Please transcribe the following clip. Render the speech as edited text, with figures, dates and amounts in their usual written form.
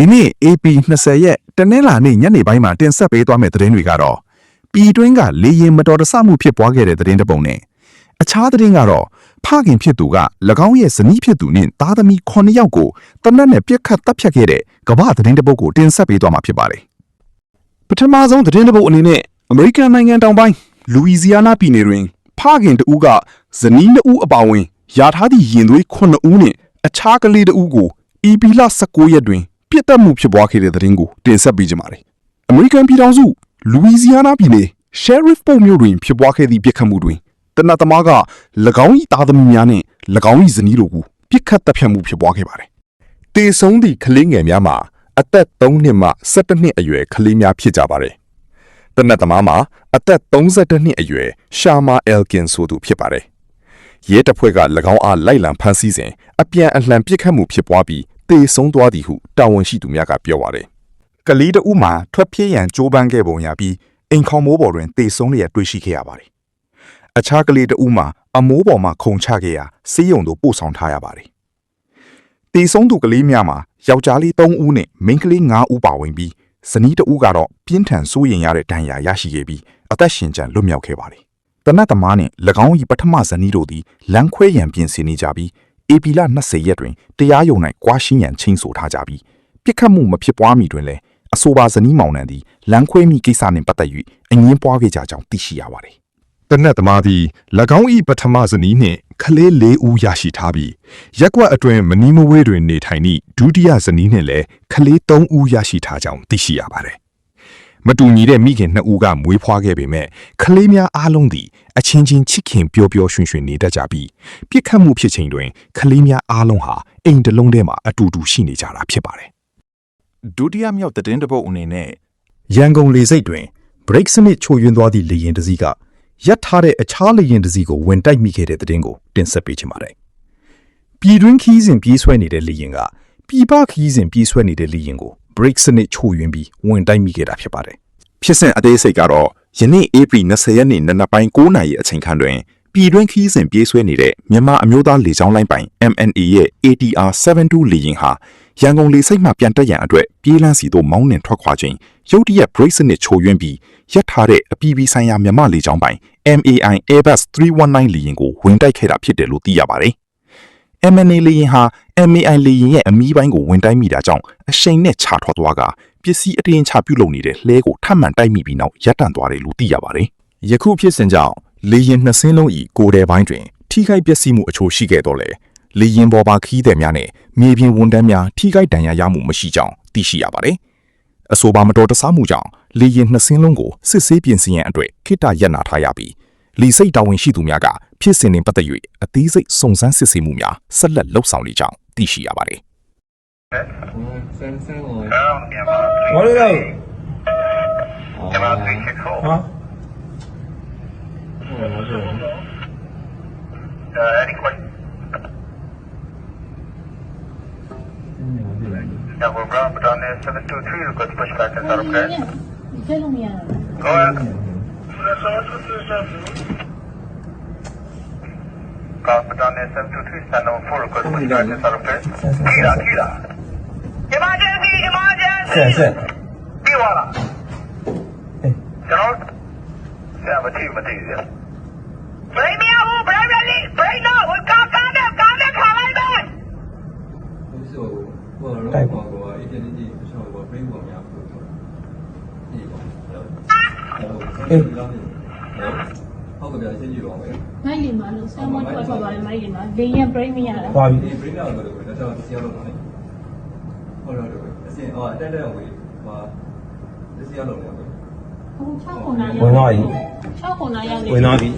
ဒီနေ့ AP 20ရက်တနင်္လာနေ့ညနေပိုင်းမှာတင်ဆက်ပေးသွားမယ့်သတင်းတွေကတော့ပြည်တွင်းကလေရင်မတော်တဆမှုဖြစ်ပွားခဲ့တဲ့သတင်းတစ်ပုဒ်နဲ့အခြားသတင်းကတော့ဖခင်ဖြစ်သူက၎င်းရဲ့ဇနီးဖြစ်သူနဲ့သားသမီး9ယောက်ကိုတနက်နဲ့ပြစ်ခတ်တပ်ဖြတ်ခဲ့တဲ့ကမ္ဘာသတင်းတစ်ပုဒ်ကိုတင်ဆက်ပေးသွားမှာဖြစ်ပါတယ်ပထမဆုံးသတင်းတစ်ပုဒ်အနေနဲ့အမေရိကန်နိုင်ငံတောင်ပိုင်းလူဝီဇီယာနာပြည်နယ်တွင်ဖခင်တဦးကဇနီး2ဦးအပါအဝင်ယာထားသည့်ရင်သွေး9ဦးနဲ့အခြားကလေး2ဦးကိုAP လ19ရက်တွင်ပြစ်တက်မှုဖြစ်ပွားခဲ့တဲ့သတင်းကိုတင်ဆက်ပေးကြပါမယ်။အမေရိကန်ပြည်ထောင်စုလူဝီဇီယာနာပြည်နယ် Sheriff ပုတ်မြို့တွင်ဖြစ်ပွားခဲ့သည့်ပြစ်ခတ်မှုတွင်တနတ်သမားက၎င်း၏သားသမီးများနှင့်၎င်း၏ဇနီးတို့ကိုပြစ်ခတ်တပ်ဖြတ်မှုဖြစ်ပွားခဲ့ပါတယ်။တေဆုံးသည့်ကလေးငယ်များမှာအသက်3နှစ်မှ17နှစ်အရွယ်ကလေးများဖြစ်ကြပါတယ်။တနတ်သမားမှာအသက်32နှစ်အရွယ်ရှာမာအယ်ကင်ဆိုသူဖြစ်ပါတယ်။ရဲတပ်ဖွဲ့က၎င်းအားလိုက်လံဖမ်းဆီးစဉ်အပြန်အလှန်ပြစ်ခတ်မှုဖြစ်ပွားပြီးတေဆုံးသွားသည်ဟုတာဝန်ရှိသူများကပြောပါတယ်။ကလေးတဦးမှာထွက်ပြေးရန်ကြိုးပမ်းခဲ့ပုံရပြီးအိမ်ခေါင်မိုးပေါ်တွင်တေဆုံးလျက်တွေ့ရှိခဲ့ရပါတယ်။အခြားကလေးတဦးမှာအမိုးပေါ်မှခုန်ချခဲ့ရာဆေးရုံသို့ပို့ဆောင်ထားရပါတယ်။တေဆုံးသူကလေးများမှာယောက်ျားလေး3ဦးနဲ့မိန်းကလေး5ဦးပါဝင်ပြီးဇနီးတဦးကတော့ပြင်းထန်စိုးရိမ်ရတဲ့ဒဏ်ရာရရှိခဲ့ပြီးအသက်ရှင်ကျန်လွတ်မြောက်ခဲ့ပါတယ်။တနတ်သမားနဲ့၎င်း၏ပထမဇနီးတို့သည်လမ်းခွဲရန်ပြင်ဆင်နေကြပြီးAP လ20ရက်တွင်တရားရုံ၌ကွာရှင်းရန်ချိန်ဆထားကြပြီးပြစ်ခတ်မှုမဖြစ်ပွားမီတွင်လည်းအဆိုပါဇနီးမောင်နှံသည်လမ်းခွဲမိကိစ္စနှင့်ပတ်သက်၍အငင်းပွားခဲ့ကြကြောင်းသိရှိရပါတယ်။တနတ်သမားသည်၎င်း၏ပထမဇနီးနှင့်ကလေး4ဦးရရှိထားပြီးရက်ကွက်အတွင်းမနီးမဝေးတွင်နေထိုင်သည့်ဒုတိယဇနီးနှင့်လည်းကလေး3ဦးရရှိထားကြောင်းသိရှိရပါတယ်။မတူညီတဲ့မိခင်2ဦးကမွေးဖွားခဲ့ပေမဲ့ကလေးများအားလုံးသည်အချင်းချင်းချစ်ခင်ပျော်ပျော်ရွှင်ရွှင်နေတတ်ကြပြီးပြစ်ခတ်မှုဖြစ်ချိန်တွင်ကလေးများအားလုံးဟာအိမ်တစ်လုံးထဲမှာအတူတူရှိနေကြတာဖြစ်ပါတယ်။ဒုတိယမြောက်သတင်းတစ်ပုဒ်အနေနဲ့ရန်ကုန်လေဆိပ်တွင် break စနစ်ချို့ယွင်းသွားသည့်လေယာဉ်တစ်စီးကရပ်ထားတဲ့အခြားလေယာဉ်တစ်စီးကိုဝင်တိုက်မိခဲ့တဲ့သတင်းကိုတင်ဆက်ပေးချင်ပါတယ်။ပြည်တွင်းခီးစဉ်ပြေးဆွဲနေတဲ့လေယာဉ်ကပြည်ပခီးစဉ်ပြေးဆွဲနေတဲ့လေယာဉ်ကိုbreak စနစ်ချို့ယွင်းပြီးဝင်တိုက်မိခဲ့တာဖြစ်ပါတယ်။ဖြစ်စဉ်အသေးစိတ်ကတော့ယနေ့ AP 20ရက်နေ့နနက်ပိုင်း9နာရီအချိန်ခန့်တွင်ပြည်တွင်းခီးစဉ်ပြေးဆွဲနေတဲ့မြန်မာအမျိုးသားလေကြောင်းလိုင်းပိုင် MNA ရဲ့ ATR 72လေယာဉ်ဟာရန်ကုန်လေဆိပ်မှပြန်တက်ရန်အတွက်ပြေးလမ်းစီသို့မောင်းနှင်ထွက်ခွာခြင်းရုတ်တရက် break စနစ်ချို့ယွင်းပြီးရပ်ထားတဲ့အပြည်ပြည်ဆိုင်ရာမြန်မာလေကြောင်းပိုင် MAI Airbus 319လေယာဉ်ကိုဝင်တိုက်ခဲ့တာဖြစ်တယ်လို့သိရပါတယ်။ MNA လေယာဉ်ဟာ MAI လေယာဉ်ရဲ့အမီးပိုင်းကိုဝင်တိုက်မိတာကြောင့်အရှိန်နဲ့ချထွက်သွားကပစ္စည်းအတင်းချပြုတ်လုပ်နေတဲ့လှဲကိုထပ်မံတိုက်မိပြီးနောက်ရပ်တန့်သွားတယ်လို့သိရပါတယ်။ယခုဖြစ်စဉ်ကြောင့်လေယာဉ်2စင်းလုံး၏ကိုယ်ထဲပိုင်းတွင်ထိခိုက်ပျက်စီးမှုအချို့ရှိခဲ့တော့လေလေယာဉ်ပေါ်ပါခီးသည်များနဲ့မြေပြင်ဝန်ထမ်းများထိခိုက်ဒဏ်ရာရမှုမရှိကြောင်းသိရှိရပါတယ်။အဆိုပါမတော်တဆမှုကြောင့်လေယာဉ်2စင်းလုံးကိုစစ်ဆေးပြင်ဆင်ရန်အတွက်ခေတ္တရပ်နာထားရပြီးလေဆိပ်တာဝန်ရှိသူများကဖြစ်စဉ်နှင့်ပတ်သက်၍အသေးစိတ်စုံစမ်းစစ်ဆေးမှုများဆက်လက်လှုပ်ဆောင်နေကြောင်းသိရှိရပါတယ်။我这个啊，Number Brown, but on there 723, request pushback and start okay? Go ahead. Call, but on there 723, stand number 4, request pushback and start okay? Kira. Emergency! 是。ပြီးသွားလားကျွန်တော်ဆရာမတိရဘရိမရဘူးဘရိမလေးဘရိတော့ကားခါလိုက်မယ်တိုက်ပါအေးဟုတ်ကဲ့ရှင်းကြည့်ပါဦးမယ်။မိုက်လီမှာလို့ဆမ်မွန်ထွက်သွားပါတယ်မိုက်လီမှာလေရင် break မရတာ သွားပြီ ဒီ break တော့တော့တော့တော့စီရောက်တော့တယ်ဟုတ်တော့အစင်အတက်တက်ဝင်ဟာစီရောက်တော့တယ် ။ဟို6ခုနာရောက် ဝင်သွားပြီ 6ခုနာရောက်နေ ဝင်သွားပြီ